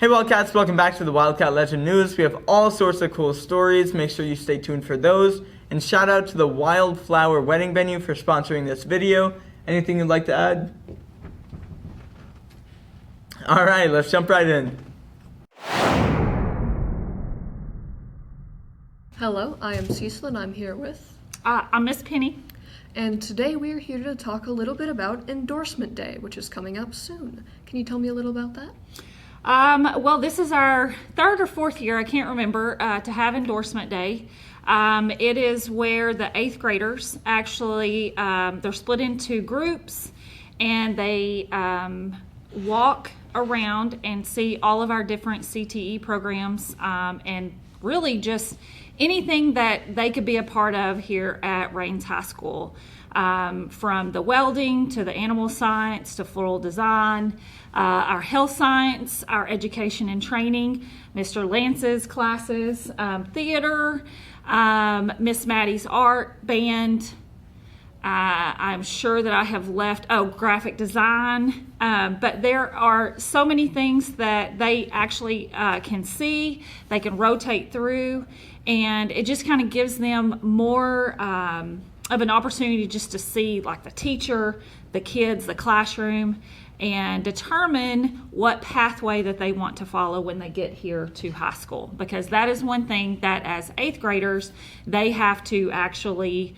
Hey Wildcats, welcome back to the Wildcat Legend News. We have all sorts of cool stories. Make sure you stay tuned for those. And shout out to the Wildflower Wedding Venue for sponsoring this video. Anything you'd like to add? Alright, let's jump right in. Hello, I am Cecil and I'm here with... I'm Miss Penny. And today we are here to talk a little bit about Endorsement Day, which is coming up soon. Can you tell me a little about that? Well, this is our third or fourth year, I can't remember, to have Endorsement Day. It is where the 8th graders actually, they're split into groups and they walk around and see all of our different CTE programs and really just anything that they could be a part of here at Rains High School. From the welding to the animal science to floral design, our health science, our education and training, Mr. Lance's classes, theater, Miss Maddie's art, band. I'm sure that I have left, graphic design, but there are so many things that they actually can see, they can rotate through, and it just kind of gives them more of an opportunity just to see like the teacher, the kids, the classroom, and determine what pathway that they want to follow when they get here to high school. Because that is one thing that as 8th graders, they have to actually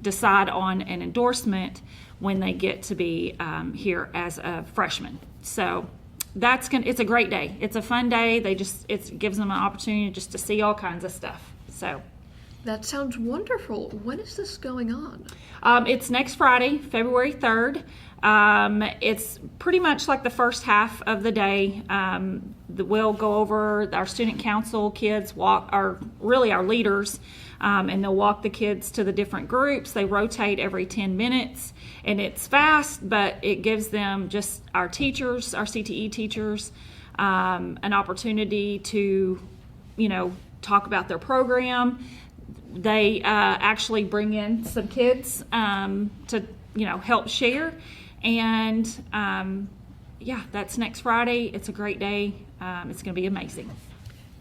decide on an endorsement when they get to be here as a freshman. So it's a great day. It's a fun day. It gives them an opportunity just to see all kinds of stuff. So. That sounds wonderful. When is this going on? It's next Friday, February 3rd. It's pretty much like the first half of the day. We'll go over our student council kids, our leaders, and they'll walk the kids to the different groups. They rotate every 10 minutes, and it's fast, but it gives them just our teachers, our CTE teachers, an opportunity to, talk about their program. They actually bring in some kids to, help share. And, that's next Friday. It's a great day. It's going to be amazing.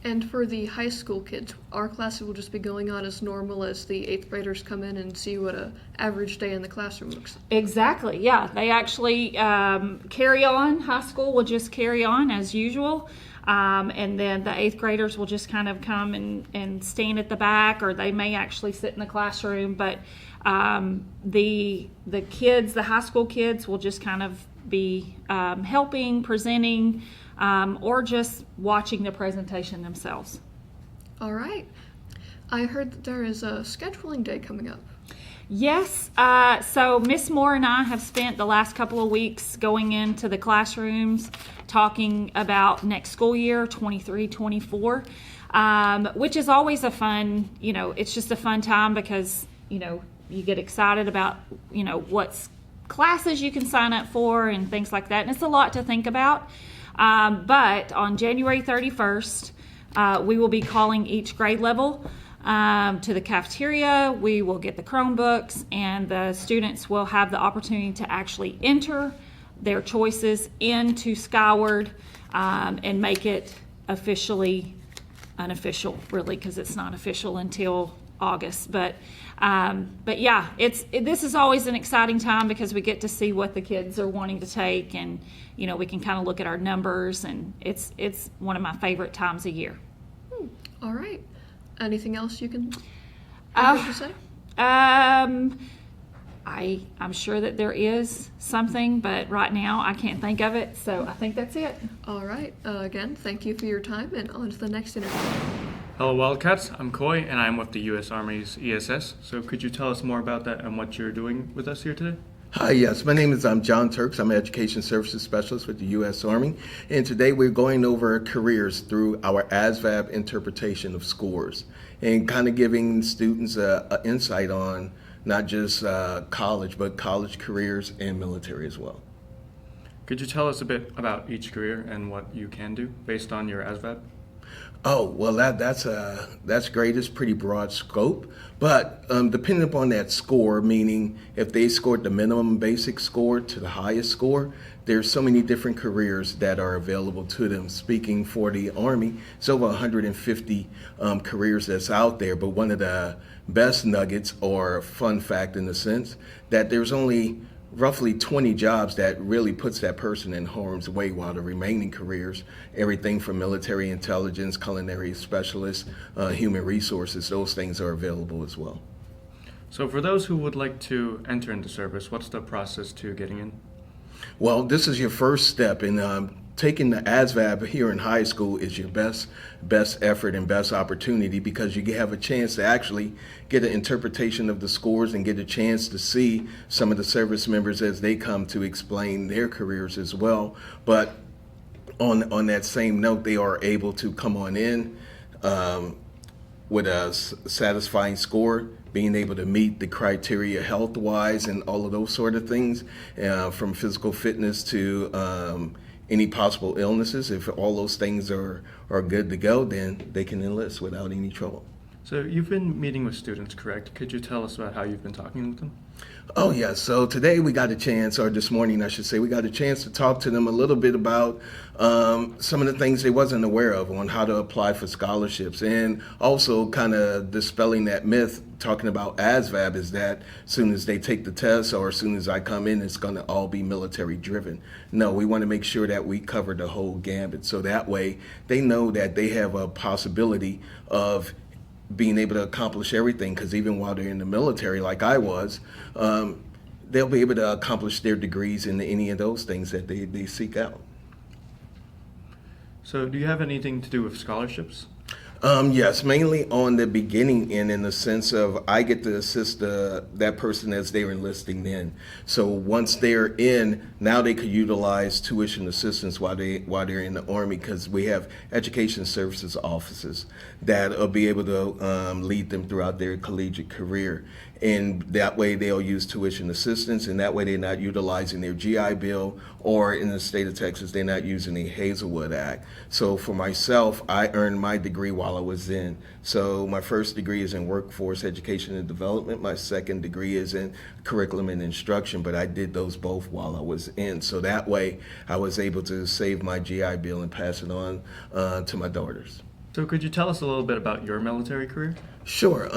And for the high school kids, our classes will just be going on as normal as the 8th graders come in and see what an average day in the classroom looks like. Exactly, yeah. They actually carry on. High school will just carry on as usual. And then the 8th graders will just kind of come and stand at the back, or they may actually sit in the classroom. But the kids, the high school kids, will just kind of be helping, presenting, or just watching the presentation themselves. All right. I heard that there is a scheduling day coming up. Yes, so Miss Moore and I have spent the last couple of weeks going into the classrooms talking about next school year, 23-24, which is always a fun, it's just a fun time because, you get excited about, what classes you can sign up for and things like that. And it's a lot to think about. But on January 31st, we will be calling each grade level to the cafeteria. We will get the Chromebooks, and the students will have the opportunity to actually enter their choices into Skyward and make it officially unofficial, really, because it's not official until August. But yeah, this is always an exciting time because we get to see what the kids are wanting to take, and we can kind of look at our numbers, and it's one of my favorite times of year. All right. Anything else you can to say? I'm sure that there is something, but right now I can't think of it, so I think that's it. All right. Again, thank you for your time, and on to the next interview. Hello Wildcats, I'm Coy, and I'm with the U.S. Army's ESS. So could you tell us more about that and what you're doing with us here today? Hi, yes. My name is John Turks. I'm an Education Services Specialist with the U.S. Army. And today we're going over careers through our ASVAB interpretation of scores and kind of giving students an insight on not just college, but college careers and military as well. Could you tell us a bit about each career and what you can do based on your ASVAB? Oh, well, that's great. It's pretty broad scope, but depending upon that score, meaning if they scored the minimum basic score to the highest score, there's so many different careers that are available to them. Speaking for the Army, it's over 150 careers that's out there, but one of the best nuggets or fun fact in the sense that there's only roughly 20 jobs that really puts that person in harm's way, while the remaining careers, everything from military intelligence, culinary specialists, human resources, those things are available as well. So for those who would like to enter into service, what's the process to getting in? Well, this is your first step in taking the ASVAB here in high school is your best effort and best opportunity, because you have a chance to actually get an interpretation of the scores and get a chance to see some of the service members as they come to explain their careers as well. But on that same note, they are able to come on in with a satisfying score, being able to meet the criteria health-wise and all of those sort of things, from physical fitness to any possible illnesses. If all those things are good to go, then they can enlist without any trouble. So you've been meeting with students, correct? Could you tell us about how you've been talking with them? Oh, yeah. So today we got a chance, or this morning I should say, we got a chance to talk to them a little bit about some of the things they wasn't aware of on how to apply for scholarships, and also kind of dispelling that myth, talking about ASVAB, is that as soon as they take the test or as soon as I come in, it's going to all be military driven. No, we want to make sure that we cover the whole gambit, so that way they know that they have a possibility of being able to accomplish everything, because even while they're in the military, like I was, they'll be able to accomplish their degrees in any of those things that they seek out. So do you have anything to do with scholarships? Yes, mainly on the beginning end, in the sense of I get to assist that person as they're enlisting in. So once they're in, now they could utilize tuition assistance while they're in the Army, because we have education services officers that will be able to lead them throughout their collegiate career. And that way they'll use tuition assistance, and that way they're not utilizing their GI Bill, or in the state of Texas, they're not using the Hazelwood Act. So for myself, I earned my degree while I was in. So my first degree is in workforce education and development. My second degree is in curriculum and instruction, but I did those both while I was in. So that way I was able to save my GI Bill and pass it on to my daughters. So could you tell us a little bit about your military career? Sure.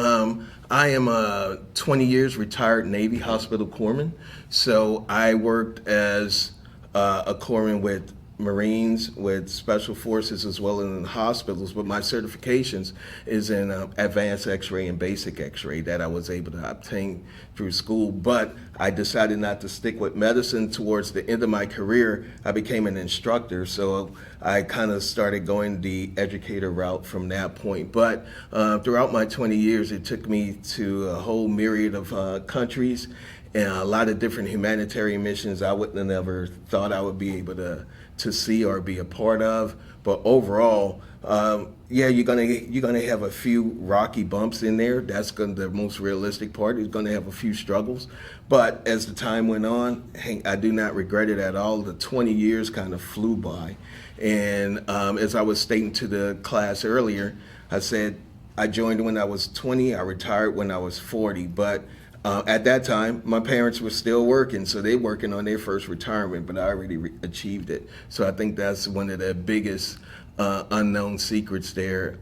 I am a 20 years retired Navy hospital corpsman. So I worked as a corpsman with Marines, with Special Forces, as well as in hospitals, but my certifications is in advanced X-ray and basic X-ray that I was able to obtain through school. But I decided not to stick with medicine. Towards the end of my career, I became an instructor, so I kind of started going the educator route from that point. But throughout my 20 years, it took me to a whole myriad of countries and a lot of different humanitarian missions I wouldn't have never thought I would be able to see or be a part of. But overall, yeah, you're gonna have a few rocky bumps in there. That's the most realistic part. You're gonna have a few struggles. But as the time went on, I do not regret it at all. The 20 years kind of flew by. And as I was stating to the class earlier, I said I joined when I was 20, I retired when I was 40, but at that time, my parents were still working, so they working on their first retirement, but I already achieved it. So I think that's one of the biggest unknown secrets there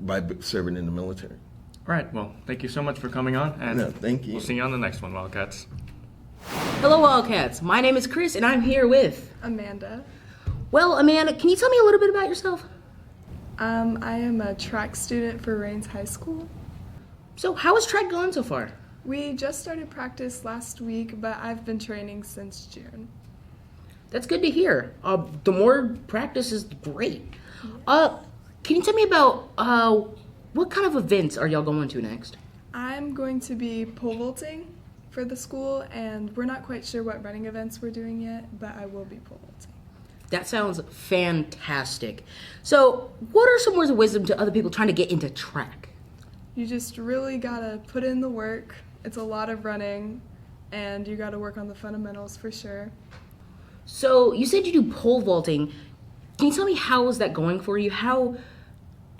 by serving in the military. All right, well, thank you so much for coming on, and No, thank you. We'll see you on the next one, Wildcats. Hello, Wildcats. My name is Chris, and I'm here with... Amanda. Well, Amanda, can you tell me a little bit about yourself? I am a track student for Rains High School. So, how is track going so far? We just started practice last week, but I've been training since June. That's good to hear. The more practice is great. Can you tell me about what kind of events are y'all going to next? I'm going to be pole vaulting for the school, and we're not quite sure what running events we're doing yet, but I will be pole vaulting. That sounds fantastic. So, what are some words of wisdom to other people trying to get into track? You just really gotta put in the work. It's a lot of running, and you gotta work on the fundamentals for sure. So, you said you do pole vaulting. Can you tell me how is that going for you? How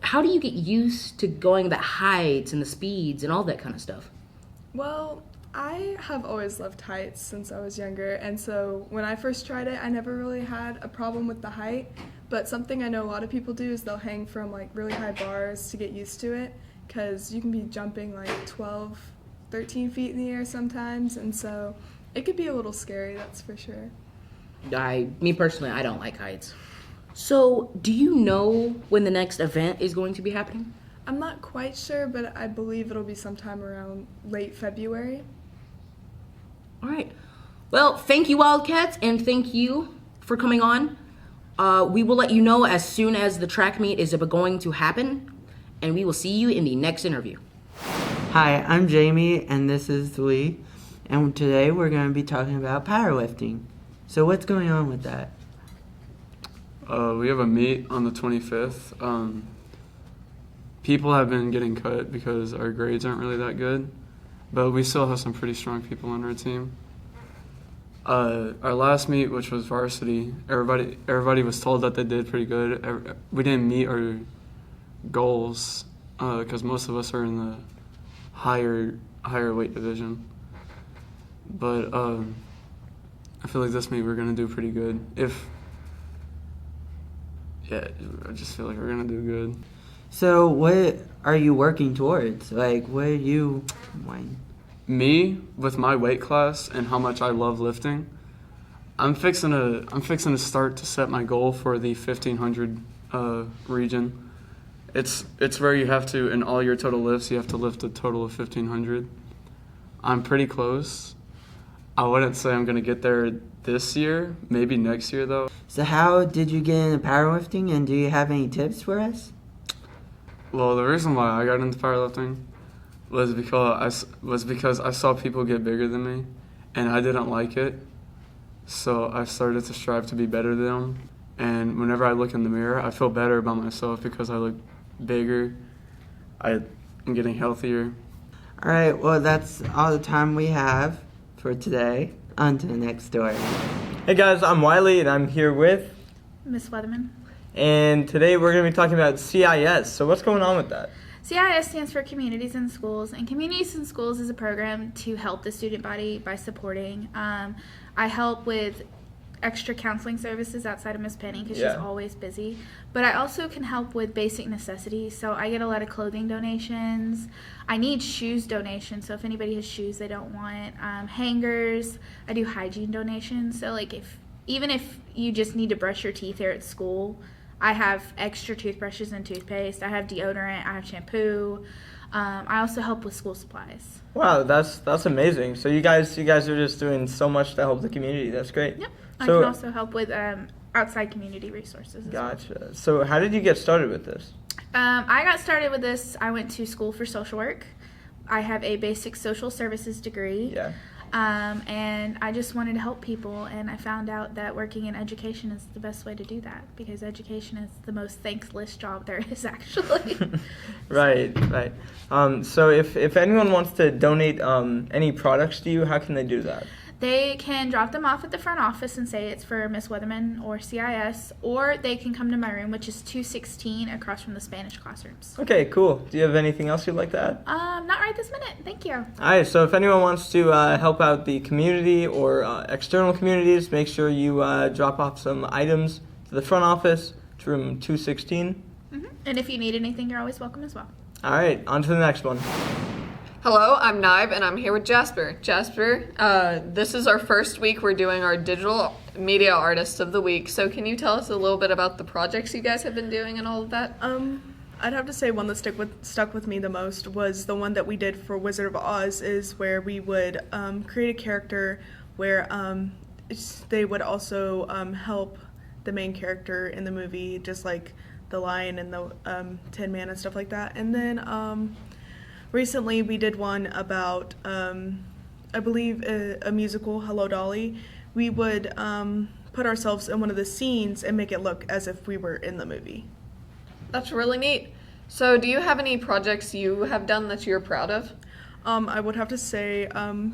how do you get used to going the heights and the speeds and all that kind of stuff? Well, I have always loved heights since I was younger, and so when I first tried it, I never really had a problem with the height, but something I know a lot of people do is they'll hang from like really high bars to get used to it, because you can be jumping like 12, 13 feet in the air sometimes, and so it could be a little scary, that's for sure. Me personally, I don't like heights. So, do you know when the next event is going to be happening? I'm not quite sure, but I believe it'll be sometime around late February. All right. Well, thank you, Wildcats, and thank you for coming on. We will let you know as soon as the track meet is going to happen, and we will see you in the next interview. Hi, I'm Jamie, and this is Lee, and today we're going to be talking about powerlifting. So what's going on with that? We have a meet on the 25th. People have been getting cut because our grades aren't really that good, but we still have some pretty strong people on our team. Our last meet, which was varsity, everybody was told that they did pretty good. We didn't meet our goals because most of us are in the higher weight division. But I feel like this meet we're gonna do pretty good. I just feel like we're gonna do good. So what are you working towards? Like, what are you wanting? Me, with my weight class and how much I love lifting, I'm fixing to start to set my goal for the 1500 region. It's where you have to, in all your total lifts, you have to lift a total of 1500. I'm pretty close. I wouldn't say I'm gonna get there this year, maybe next year though. So how did you get into powerlifting, and do you have any tips for us? Well, the reason why I got into powerlifting was because I saw people get bigger than me, and I didn't like it. So I started to strive to be better than them. And whenever I look in the mirror, I feel better about myself because I look bigger. I'm getting healthier. All right, well, that's all the time we have for today. On to the next story. Hey guys, I'm Wiley, and I'm here with Miss Weatherman. And today we're going to be talking about CIS. So what's going on with that? CIS stands for Communities in Schools, and Communities in Schools is a program to help the student body by supporting. I help with extra counseling services outside of Miss Penny because she's always busy. But I also can help with basic necessities. So I get a lot of clothing donations. I need shoes donations. So if anybody has shoes they don't want, hangers. I do hygiene donations. So like even if you just need to brush your teeth here at school, I have extra toothbrushes and toothpaste. I have deodorant. I have shampoo. I also help with school supplies. Wow, that's amazing. So you guys are just doing so much to help the community. That's great. Yep. I can also help with outside community resources. Gotcha. Well. So how did you get started with this? I got started with this. I went to school for social work. I have a basic social services degree. Yeah. And I just wanted to help people, and I found out that working in education is the best way to do that because education is the most thankless job there is, actually. Right. So if anyone wants to donate any products to you, how can they do that? They can drop them off at the front office and say it's for Miss Weatherman or CIS, or they can come to my room, which is 216 across from the Spanish classrooms. Okay, cool. Do you have anything else you'd like to add? Not right this minute. Thank you. All right, so if anyone wants to help out the community or external communities, make sure you drop off some items to the front office, to room 216. Mm-hmm. And if you need anything, you're always welcome as well. All right, on to the next one. Hello, I'm Nive, and I'm here with Jasper. Jasper, this is our first week we're doing our Digital Media Artist of the Week. So can you tell us a little bit about the projects you guys have been doing and all of that? I'd have to say one that stuck with me the most was the one that we did for Wizard of Oz, is where we would create a character where they would also help the main character in the movie, just like the Lion and the Tin Man and stuff like that. And then recently we did one about, I believe, a musical, Hello Dolly. We would put ourselves in one of the scenes and make it look as if we were in the movie. That's really neat. So do you have any projects you have done that you're proud of? I would have to say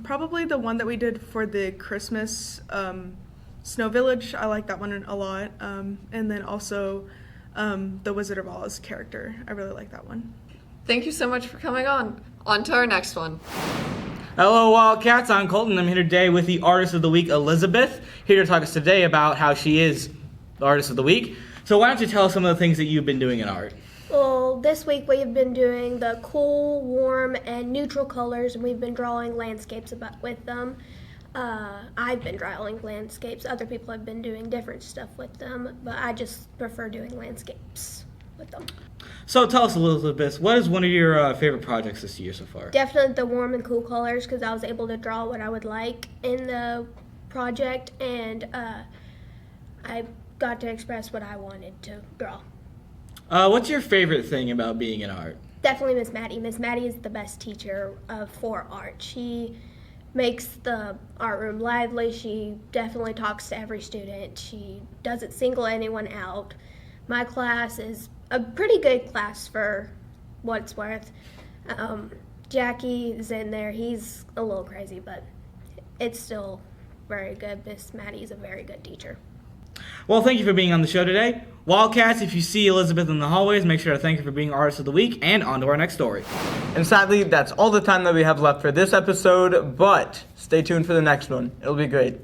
probably the one that we did for the Christmas Snow Village. I like that one a lot. And then also the Wizard of Oz character. I really like that one. Thank you so much for coming on. On to our next one. Hello, Wildcats. I'm Colton. I'm here today with the Artist of the Week, Elizabeth, here to talk to us today about how she is the Artist of the Week. So why don't you tell us some of the things that you've been doing in art? Well, this week we've been doing the cool, warm, and neutral colors, and we've been drawing landscapes with them. I've been drawing landscapes. Other people have been doing different stuff with them, but I just prefer doing landscapes with them. So tell us a little bit, what is one of your favorite projects this year so far? Definitely the warm and cool colors, because I was able to draw what I would like in the project, and I got to express what I wanted to draw. What's your favorite thing about being in art? Definitely Miss Maddie. Miss Maddie is the best teacher for art. She makes the art room lively. She definitely talks to every student. She doesn't single anyone out. My class is a pretty good class for what it's worth. Jackie is in there. He's a little crazy, but it's still very good. Miss Maddie is a very good teacher. Well, thank you for being on the show today. Wildcats, if you see Elizabeth in the hallways, make sure to thank her for being Artist of the Week, and on to our next story. And sadly, that's all the time that we have left for this episode, but stay tuned for the next one. It'll be great.